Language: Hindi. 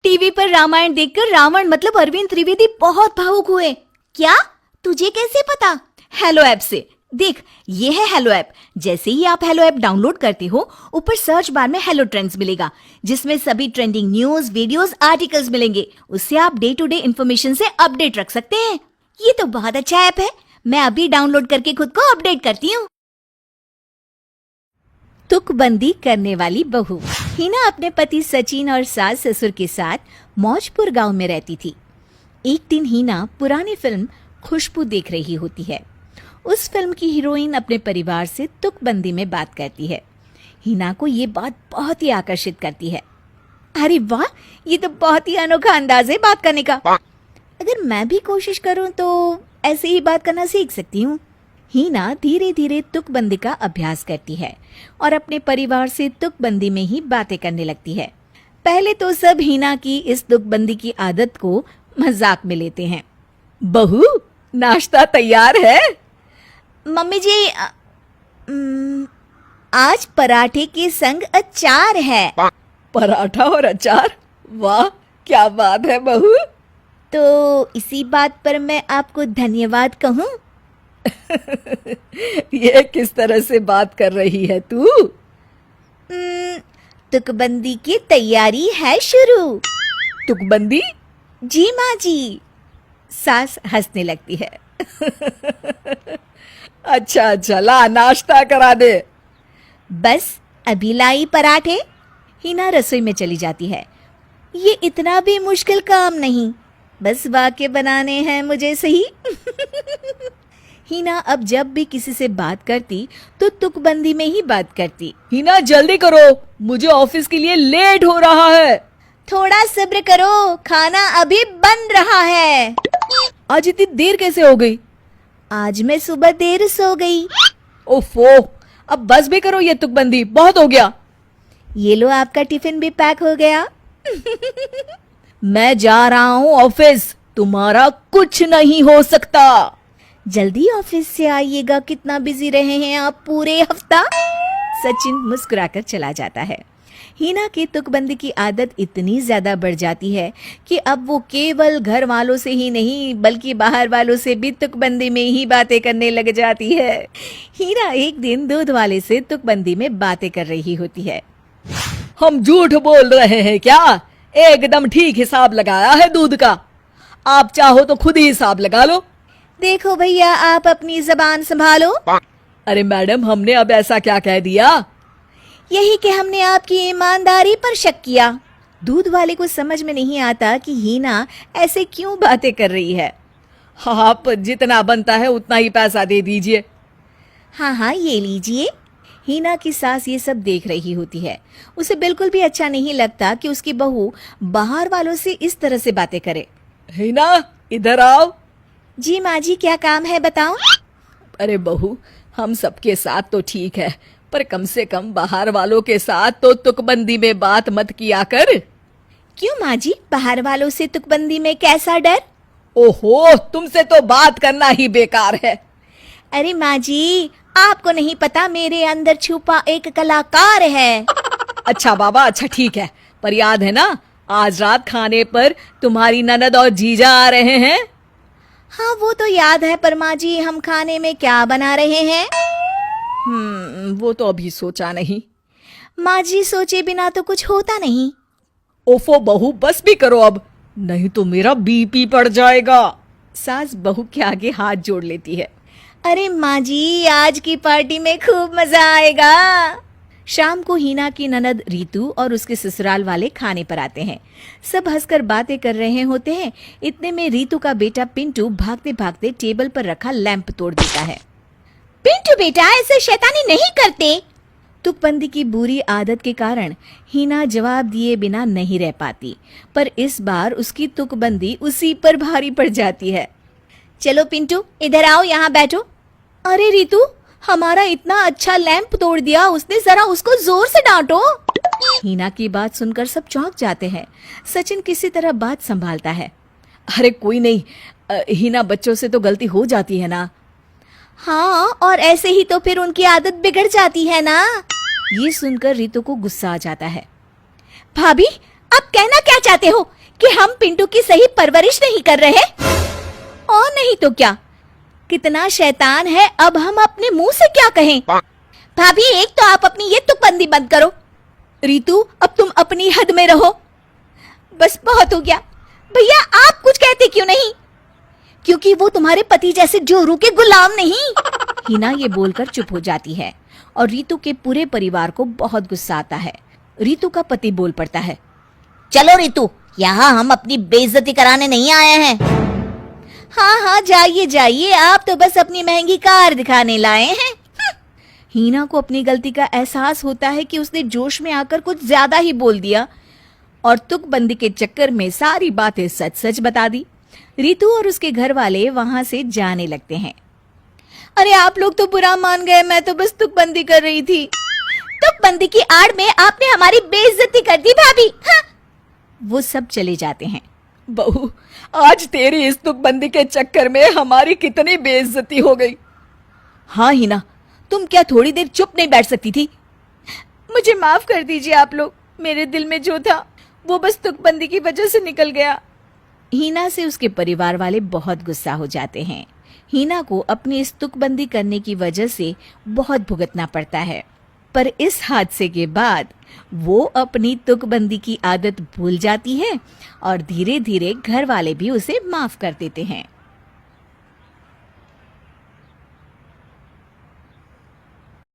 टीवी पर रामायण देखकर रावण मतलब अरविंद त्रिवेदी बहुत भावुक हुए। क्या? तुझे कैसे पता? हेलो ऐप से। देख, ये है हेलो ऐप। जैसे ही आप हेलो ऐप डाउनलोड करते हो, ऊपर सर्च बार में हेलो ट्रेंड्स मिलेगा, जिसमें सभी ट्रेंडिंग न्यूज, वीडियोस, आर्टिकल्स मिलेंगे। उससे आप डे टू डे इन्फॉर्मेशन से अपडेट रख सकते हैं। ये तो बहुत अच्छा ऐप है। मैं अभी डाउनलोड करके खुद को अपडेट करती हूँ। तुकबंदी करने वाली बहू। हिना अपने पति सचिन और सास ससुर के साथ मौजपुर गांव में रहती थी। एक दिन हिना पुरानी फिल्म खुशबू देख रही होती है। उस फिल्म की हीरोइन अपने परिवार से तुकबंदी में बात करती है। हिना को ये बात बहुत ही आकर्षित करती है। अरे वाह, ये तो बहुत ही अनोखा अंदाज है बात करने का। अगर मैं भी कोशिश करूं तो ऐसे ही बात करना सीख सकती हूँ। हिना धीरे धीरे तुकबंदी का अभ्यास करती है और अपने परिवार से तुकबंदी में ही बातें करने लगती है। पहले तो सब हिना की इस तुकबंदी की आदत को मजाक में लेते हैं। बहू, नाश्ता तैयार है? मम्मी जी, आज पराठे के संग अचार है। पराठा और अचार? वाह, क्या बात है बहू। तो इसी बात पर मैं आपको धन्यवाद कहूँ? ये किस तरह से बात कर रही है तू? तुकबंदी की तैयारी है शुरू। तुकबंदी? जी माँ जी। सास हंसने लगती है। अच्छा, ला नाश्ता करा दे। बस अभी लाई पराठे। हिना रसोई में चली जाती है। ये इतना भी मुश्किल काम नहीं, बस वाक्य बनाने हैं मुझे सही। हिना अब जब भी किसी से बात करती तो तुकबंदी में ही बात करती। हिना जल्दी करो, मुझे ऑफिस के लिए लेट हो रहा है। थोड़ा सब्र करो, खाना अभी बन रहा है। आज इतनी देर कैसे हो गई? आज मैं सुबह देर सो गई। ओफो, अब बस भी करो, ये तुकबंदी बहुत हो गया। ये लो, आपका टिफिन भी पैक हो गया। मैं जा रहा हूँ ऑफिस, तुम्हारा कुछ नहीं हो सकता। जल्दी ऑफिस से आइएगा, कितना बिजी रहे हैं आप पूरे हफ्ता। सचिन मुस्कुराकर चला जाता है। हिना की तुकबंदी की आदत इतनी ज्यादा बढ़ जाती है कि अब वो केवल घर वालों से ही नहीं बल्कि बाहर वालों से भी तुकबंदी में ही बातें करने लग जाती है। हिना एक दिन दूध वाले से तुकबंदी में बातें कर रही होती है। हम झूठ बोल रहे हैं क्या? एकदम ठीक हिसाब लगाया है दूध का। आप चाहो तो खुद ही हिसाब लगा लो। देखो भैया, आप अपनी जबान संभालो। अरे मैडम, हमने अब ऐसा क्या कह दिया? यही कि हमने आपकी ईमानदारी पर शक किया। दूध वाले को समझ में नहीं आता कि हिना ऐसे क्यों बातें कर रही है। हाँ, आप जितना बनता है उतना ही पैसा दे दीजिए। हाँ, ये लीजिए। हिना की सास ये सब देख रही होती है। उसे बिल्कुल भी अच्छा नहीं लगता कि उसकी बहू बाहर वालों से इस तरह से बातें करे। हिना, इधर आओ। जी माँ जी, क्या काम है बताओ। अरे बहू, हम सबके साथ तो ठीक है, पर कम से कम बाहर वालों के साथ तो तुकबंदी में बात मत किया कर। क्यों माँ जी, बाहर वालों से तुकबंदी में कैसा डर? ओहो, तुमसे तो बात करना ही बेकार है। अरे माँ जी, आपको नहीं पता, मेरे अंदर छुपा एक कलाकार है। अच्छा बाबा, अच्छा ठीक है, पर याद है ना, आज रात खाने पर तुम्हारी ननद और जीजा आ रहे हैं। हाँ, वो तो याद है, पर माँ जी हम खाने में क्या बना रहे हैं? वो तो अभी सोचा नहीं। माँ जी, सोचे बिना तो कुछ होता नहीं। ओफो बहू, बस भी करो अब, नहीं तो मेरा बीपी बढ़ जाएगा। सास बहू के आगे हाथ जोड़ लेती है। अरे माँ जी, आज की पार्टी में खूब मजा आएगा। शाम को हिना की ननद रीतू और उसके ससुराल वाले खाने पर आते हैं। सब हंसकर बातें कर रहे होते हैं। इतने में रीतू का बेटा पिंटू भागते भागते टेबल पर रखा लैंप तोड़ देता है। पिंटू बेटा, ऐसे शैतानी नहीं करते। तुकबंदी की बुरी आदत के कारण हिना जवाब दिए बिना नहीं रह पाती, पर इस बार उसकी तुकबंदी उसी पर भारी पड़ जाती है। चलो पिंटू, इधर आओ, यहाँ बैठो। अरे रीतू, हमारा इतना अच्छा लैंप तोड़ दिया उसने, जरा उसको जोर से डांटो। हिना की बात सुनकर सब चौंक जाते हैं। सचिन किसी तरह बात संभालता है। अरे कोई नहीं, हिना, बच्चों से तो गलती हो जाती है ना। हाँ, और ऐसे ही तो फिर उनकी आदत बिगड़ जाती है ना। ये सुनकर रीतू को गुस्सा आ जाता है। भाभी, आप कहना क्या चाहते हो कि हम पिंटू की सही परवरिश नहीं कर रहे? और नहीं तो क्या, कितना शैतान है, अब हम अपने मुंह से क्या कहें? भाभी एक तो आप अपनी ये तुकबंदी बंद करो। रीतू अब तुम अपनी हद में रहो। बस बहुत हो गया। भैया आप कुछ कहते क्यों नहीं? क्योंकि वो तुम्हारे पति जैसे जोरू के गुलाम नहीं। हिना ये बोलकर चुप हो जाती है और रीतू के पूरे परिवार को बहुत गुस्सा आता है। रीतू का पति बोल पड़ता है, चलो रीतू, यहाँ हम अपनी बेइज्जती कराने नहीं आए हैं। हाँ हाँ जाइए जाइए, आप तो बस अपनी महंगी कार दिखाने लाए हैं। हीना को अपनी गलती का एहसास होता है कि उसने जोश में आकर कुछ ज्यादा ही बोल दिया और तुकबंदी के चक्कर में सारी बातें सच सच बता दी। रीतू और उसके घर वाले वहां से जाने लगते हैं। अरे आप लोग तो बुरा मान गए, मैं तो बस तुकबंदी कर रही थी। तुकबंदी की आड़ में आपने हमारी बेइज्जती कर दी भाभी। हाँ। वो सब चले जाते हैं। बहू, आज तेरी इस तुकबंदी के चक्कर में हमारी कितनी बेइज्जती हो गई। हाँ हिना, तुम क्या थोड़ी देर चुप नहीं बैठ सकती थी? मुझे माफ कर दीजिए आप लोग, मेरे दिल में जो था वो बस तुकबंदी की वजह से निकल गया। हीना से उसके परिवार वाले बहुत गुस्सा हो जाते हैं। हीना को अपनी इस तुकबंदी करने की वजह से बहुत भुगतना पड़ता है, पर इस हादसे के बाद वो अपनी तुकबंदी की आदत भूल जाती है और धीरे धीरे घर वाले भी उसे माफ कर देते हैं।